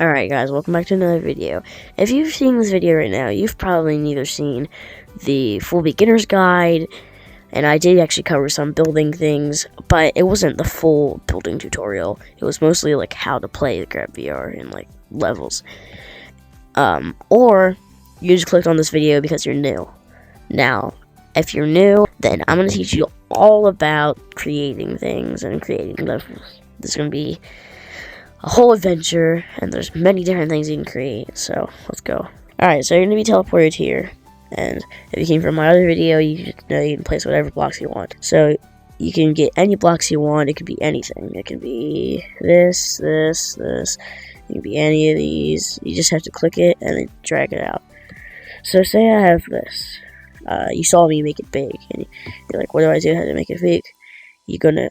Alright guys, welcome back to another video. If you've seen this video right now, you've probably neither seen the full beginner's guide, and I did actually cover some building things, but it wasn't the full building tutorial. It was mostly like how to play the Grab VR and like levels. Or you just clicked on this video because you're new. Now, if you're new, then I'm going to teach you all about creating things and creating levels. This is going to be a whole adventure, and there's many different things you can create, so let's go. Alright, so you're going to be teleported here, and if you came from my other video, you should know you can place whatever blocks you want. So you can get any blocks you want. It could be anything. It can be this. It can be any of these. You just have to click it and then drag it out. So say I have this. You saw me make it big, and you're like, what do I do? How to make it big? You're going to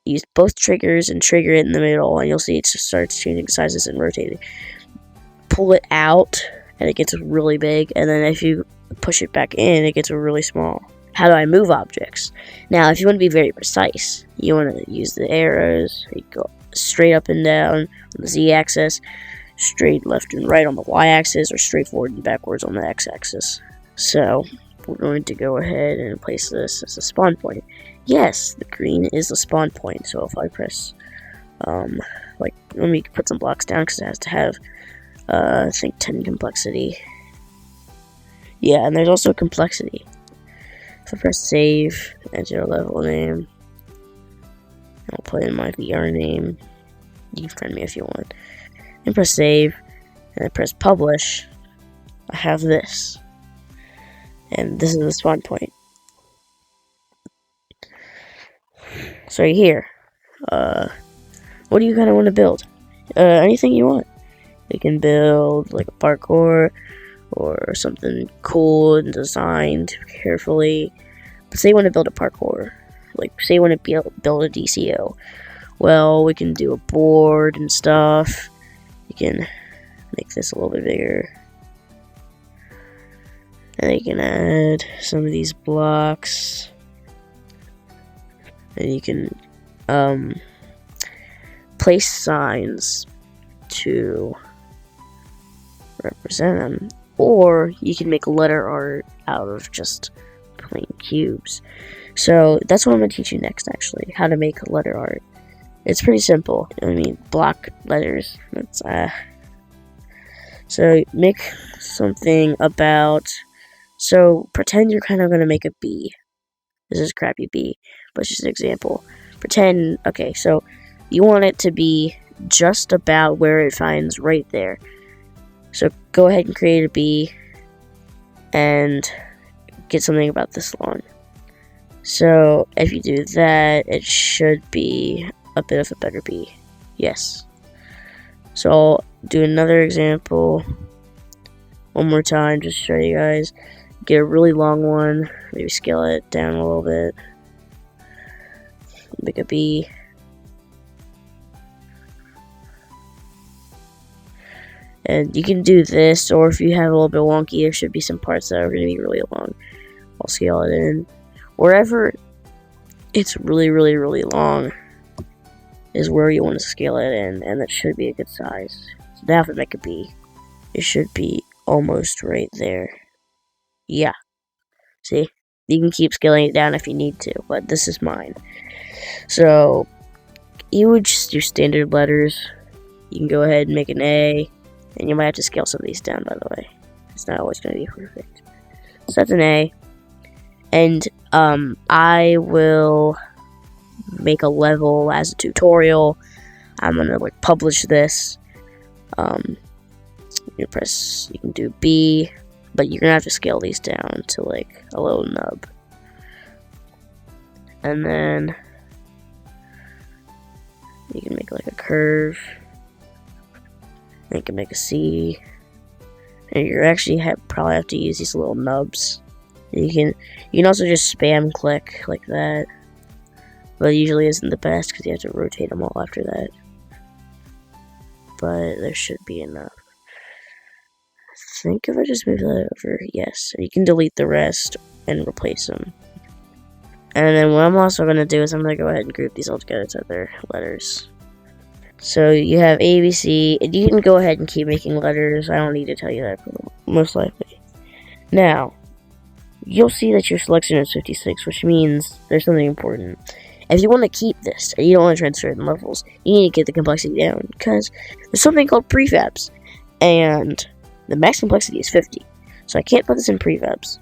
use both triggers and trigger it in the middle, and you'll see it just starts changing sizes and rotating. Pull it out, and it gets really big, and then if you push it back in, it gets really small. How do I move objects? Now, if you want to be very precise, you want to use the arrows. You go straight up and down on the z-axis, straight left and right on the y-axis, or straight forward and backwards on the x-axis. So we're going to go ahead and place this as a spawn point. Yes, the green is the spawn point. So if I press, let me put some blocks down because it has to have, I think 10 complexity. Yeah, and there's also complexity. If I press save, enter a level name, I'll put in my VR name. You can friend me if you want. And press save, and I press publish. I have this. And this is the spawn point. So right here, what do you kind of want to build? Anything you want. You can build like a parkour or something cool and designed carefully. But say you want to build a parkour, like say you want to build a DCO. Well, we can do a board and stuff. You can make this a little bit bigger. And you can add some of these blocks. And you can place signs to represent them. Or you can make letter art out of just plain cubes. So that's what I'm going to teach you next, actually. How to make letter art. It's pretty simple. I mean, block letters. So make something about... So pretend you're kind of going to make a B. This is crappy B, but it's just an example. Pretend, okay, so you want it to be just about where it finds right there. So go ahead and create a B and get something about this long. So if you do that, it should be a bit of a better B. Yes. So I'll do another example one more time just to show you guys. Get a really long one, maybe scale it down a little bit, make a B. And you can do this, or if you have a little bit wonky, there should be some parts that are going to be really long. I'll scale it in. Wherever it's really long is where you want to scale it in, and that should be a good size. So now if I make a B, it should be almost right there. Yeah. See? You can keep scaling it down if you need to, but this is mine. So, you would just do standard letters. You can go ahead and make an A, and you might have to scale some of these down, by the way. It's not always going to be perfect. So that's an A. And, I will make a level as a tutorial. I'm going to, publish this. You can do B. But you're going to have to scale these down to, a little nub. And then you can make, a curve. And you can make a C. And you actually probably have to use these little nubs. And you can also just spam click like that. But it usually isn't the best because you have to rotate them all after that. But there should be enough. I think if I just move that over, yes, you can delete the rest and replace them. And then what I'm also going to do is I'm going to go ahead and group these all together to their letters. So you have A, B, C, and you can go ahead and keep making letters. I don't need to tell you that, most likely. Now, you'll see that your selection is 56, which means there's something important. If you want to keep this, and you don't want to transfer it in levels, you need to get the complexity down, because there's something called prefabs, and the max complexity is 50. So I can't put this in prefabs.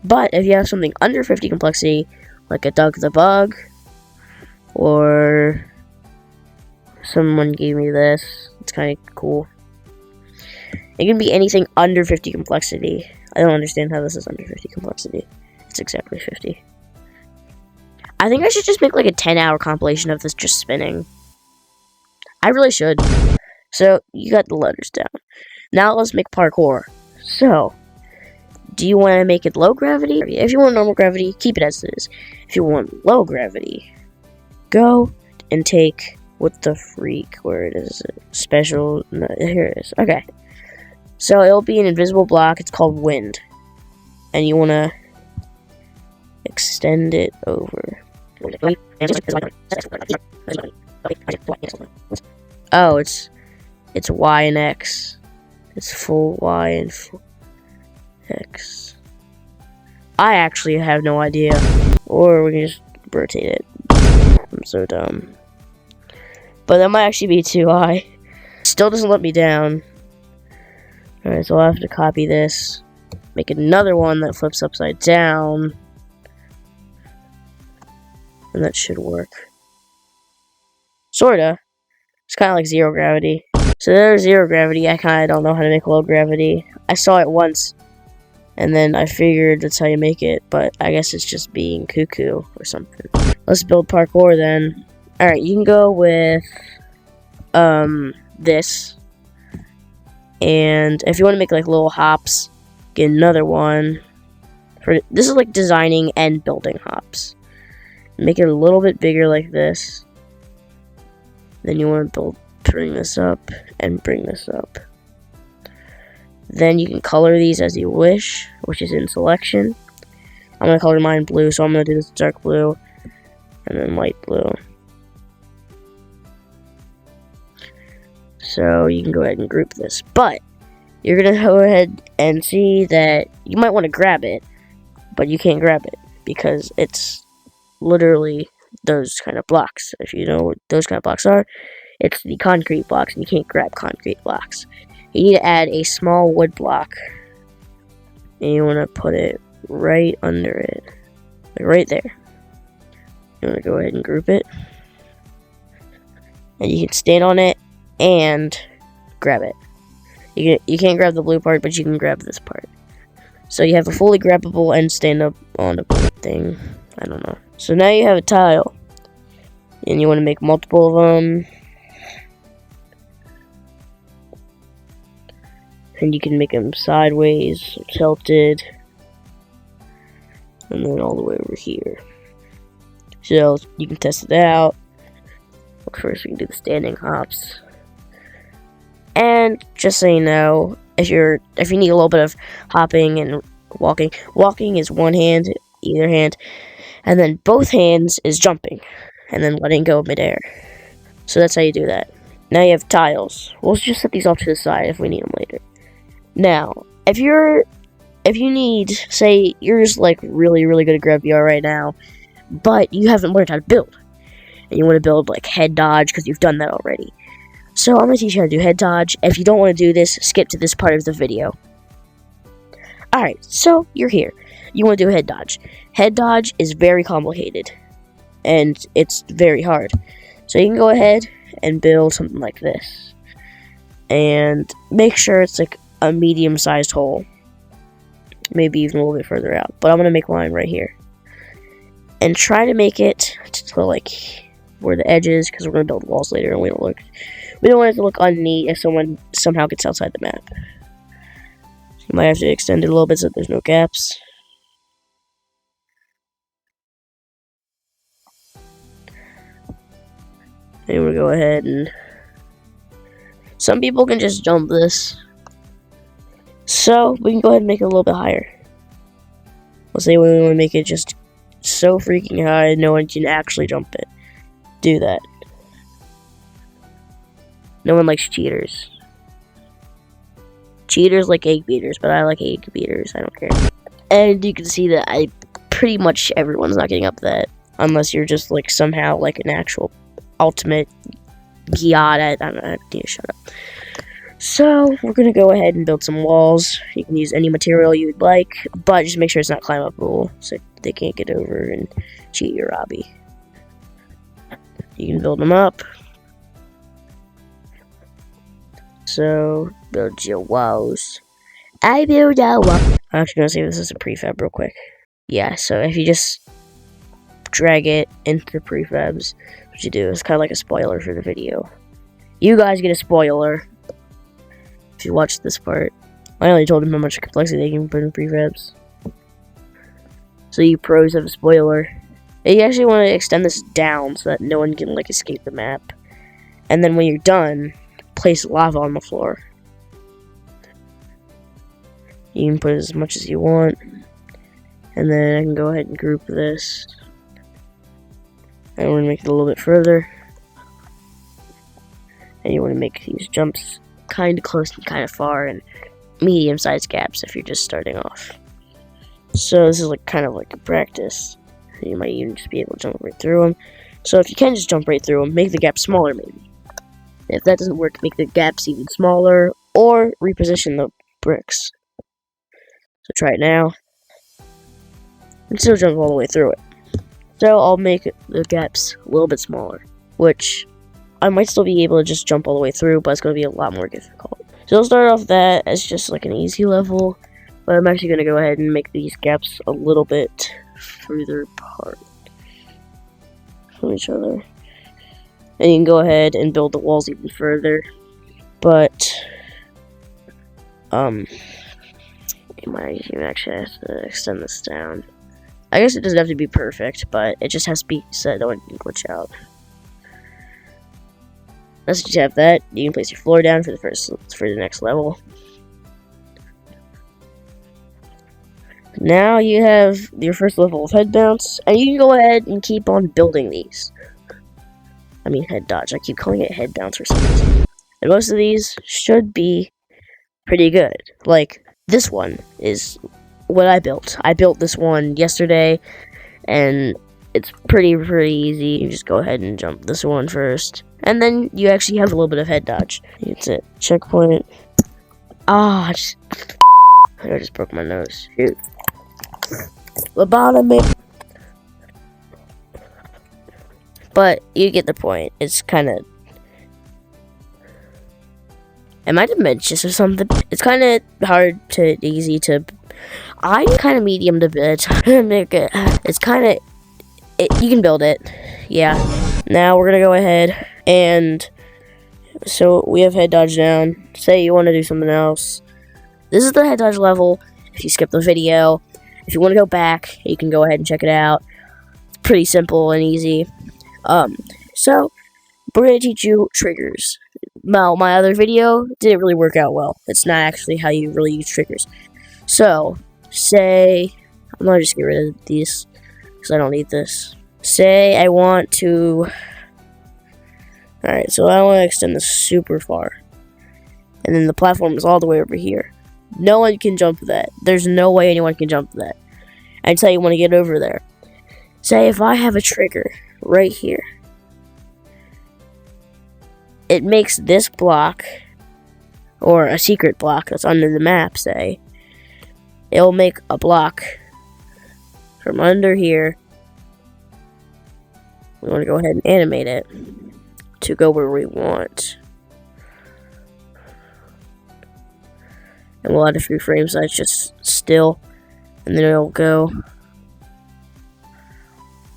But if you have something under 50 complexity, like a Doug the Bug, or someone gave me this, it's kind of cool. It can be anything under 50 complexity. I don't understand how this is under 50 complexity. It's exactly 50. I think I should just make like a 10-hour compilation of this just spinning. I really should. So, you got the letters down. Now let's make parkour. So, do you want to make it low gravity? If you want normal gravity, keep it as it is. If you want low gravity, go and take, what the freak, where it is, special, no, here it is. Okay. So it'll be an invisible block, it's called wind. And you want to extend it over. Oh, it's Y and X. It's full Y and full X. I actually have no idea. Or we can just rotate it. I'm so dumb. But that might actually be too high. Still doesn't let me down. Alright, so I'll have to copy this. Make another one that flips upside down. And that should work. Sorta. It's kind of like zero gravity. So there's zero gravity. I kind of don't know how to make low gravity. I saw it once. And then I figured that's how you make it. But I guess it's just being cuckoo or something. Let's build parkour then. Alright, you can go with this. And if you want to make like little hops, get another one. This is like designing and building hops. Make it a little bit bigger like this. Then you want to bring this up and bring this up. Then you can color these as you wish, which is in selection. I'm going to color mine blue, so I'm going to do this dark blue and then light blue. So you can go ahead and group this, but you're going to go ahead and see that you might want to grab it, but you can't grab it because it's literally those kind of blocks. If you know what those kind of blocks are, it's the concrete blocks, and you can't grab concrete blocks. You need to add a small wood block, and you want to put it right under it, like right there. You want to go ahead and group it, and you can stand on it and grab it. You can't grab the blue part, but you can grab this part. So you have a fully grabbable and stand up on a thing. I don't know. So now you have a tile, and you want to make multiple of them. And you can make them sideways, tilted, and then all the way over here. So you can test it out. First, we can do the standing hops. And just so you know, if you need a little bit of hopping and walking is one hand, either hand, and then both hands is jumping, and then letting go midair. So that's how you do that. Now you have tiles. We'll just set these off to the side if we need them later. Now, if you need, say, you're just like really, really good at GrabVR right now, but you haven't learned how to build, and you want to build like head dodge because you've done that already. So I'm going to teach you how to do head dodge. If you don't want to do this, skip to this part of the video. Alright, so you're here. You want to do head dodge. Head dodge is very complicated, and it's very hard. So you can go ahead and build something like this. And make sure it's like a medium-sized hole. Maybe even a little bit further out. But I'm going to make mine right here. And try to make it to like where the edge is, because we're going to build walls later, and we don't want it to look unneat if someone somehow gets outside the map. You might have to extend it a little bit so there's no gaps. And we'll go ahead and... Some people can just jump this. So, we can go ahead and make it a little bit higher. Let's say we want to make it just so freaking high no one can actually jump it. Do that. No one likes cheaters. Cheaters like egg beaters, but I like egg beaters. I don't care. And you can see that pretty much everyone's not getting up that, unless you're just like somehow like an actual ultimate god. I don't know. I need to shut up. So we're gonna go ahead and build some walls. You can use any material you'd like, but just make sure it's not climbable, so they can't get over and cheat your obby. You can build them up. So build your walls. I build a wall. I'm actually gonna save this as a prefab real quick. Yeah, so if you just drag it into the prefabs, what you do is kind of like a spoiler for the video. You guys get a spoiler if you watch this part. I only told him how much complexity they can put in prefabs. So you pros have a spoiler. And you actually want to extend this down so that no one can like escape the map. And then when you're done, place lava on the floor. You can put as much as you want. And then I can go ahead and group this. I want to make it a little bit further. And you want to make these jumps kind of close and kind of far, and medium-sized gaps if you're just starting off. So this is like kind of like a practice. You might even just be able to jump right through them. So if you can just jump right through them, make the gap smaller maybe. If that doesn't work, make the gaps even smaller, or reposition the bricks. So try it now. And still jump all the way through it. So I'll make the gaps a little bit smaller, which I might still be able to just jump all the way through, but it's going to be a lot more difficult. So I'll start off that as just like an easy level, but I'm actually going to go ahead and make these gaps a little bit further apart from each other. And you can go ahead and build the walls even further, but you might even actually have to extend this down. I guess it doesn't have to be perfect, but it just has to be set that one can glitch out. Once you have that, you can place your floor down for the next level. Now you have your first level of head bounce, and you can go ahead and keep on building these. I mean head dodge. I keep calling it head bounce for some reason. And most of these should be pretty good. Like this one is what I built. I built this one yesterday, and it's pretty easy. You just go ahead and jump this one first, and then you actually have a little bit of head dodge. That's it. Checkpoint. I just broke my nose. Shoot. Lobotomy. But you get the point. It's kind of... Am I dementious or something? It's kind of hard to easy to... I'm kind of medium to bit. It's kind of... You can build it. Yeah. Now we're going to go ahead and... So we have head dodge down. Say you want to do something else. This is the head dodge level. If you skip the video. If you want to go back, you can go ahead and check it out. It's pretty simple and easy. So we're going to teach you triggers. Now, my other video didn't really work out well. It's not actually how you really use triggers. So, say, I'm going to just get rid of these, because I don't need this. Say I want to, alright, so I want to extend this super far. And then the platform is all the way over here. No one can jump that. There's no way anyone can jump that. Until you want to get over there. Say if I have a trigger right here. It makes this block, or a secret block that's under the map, say. It'll make a block from under here. We want to go ahead and animate it to go where we want. And we'll add a few frame size just still. And then it'll go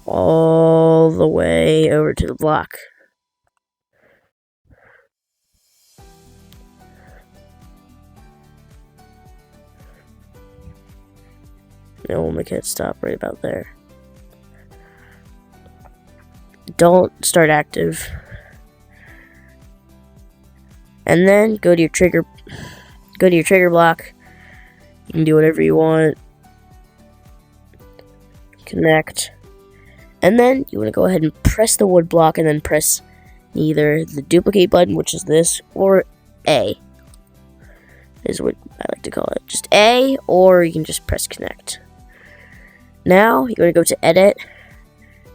all the way over to the block. And we'll make it stop right about there. Don't start active. And then go to your trigger block. You can do whatever you want. Connect. And then you want to go ahead and press the wood block and then press either the duplicate button, which is this, or A is what I like to call it. Just A, or you can just press connect. Now you're going to go to edit,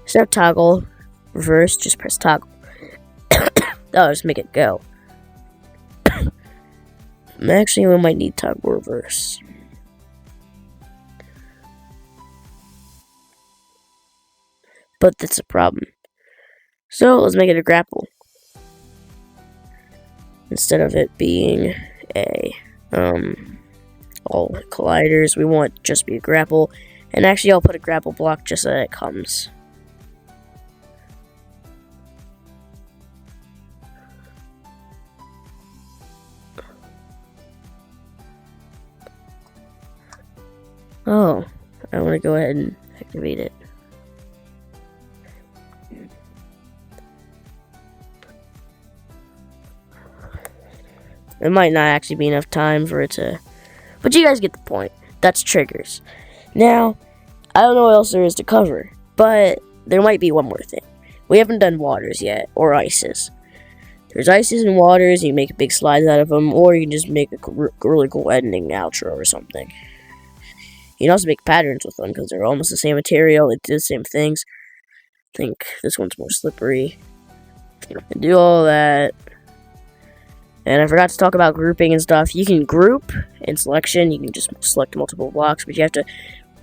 start toggle, reverse, just press toggle. That'll just make it go. Actually, we might need toggle reverse. But that's a problem. So let's make it a grapple. Instead of it being a all colliders, we want it just be a grapple. And actually, I'll put a grapple block just so that it comes. Oh, I want to go ahead and activate it. It might not actually be enough time for it to... But you guys get the point. That's triggers. Now, I don't know what else there is to cover, but there might be one more thing. We haven't done waters yet, or ices. There's ices and waters, you make big slides out of them, or you can just make a really cool ending outro or something. You can also make patterns with them, because they're almost the same material, they do the same things. I think this one's more slippery. And do all that. And I forgot to talk about grouping and stuff. You can group in selection. You can just select multiple blocks, but you have to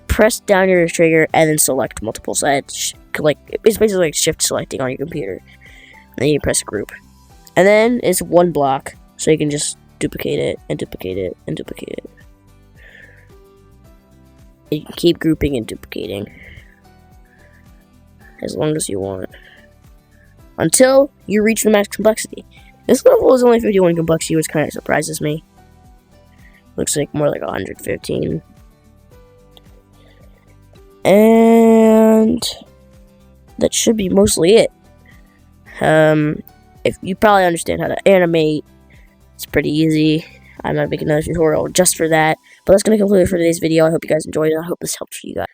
press down your trigger and then select multiple sides. Like, it's basically like shift selecting on your computer. And then you press group. And then it's one block, so you can just duplicate it and duplicate it and duplicate it. You can keep grouping and duplicating as long as you want, until you reach the max complexity. This level is only 51 complexity, which kind of surprises me. Looks like more like 115. And that should be mostly it. If you probably understand how to animate, it's pretty easy. I'm not making another tutorial just for that. But that's going to conclude it for today's video. I hope you guys enjoyed it. I hope this helped for you guys.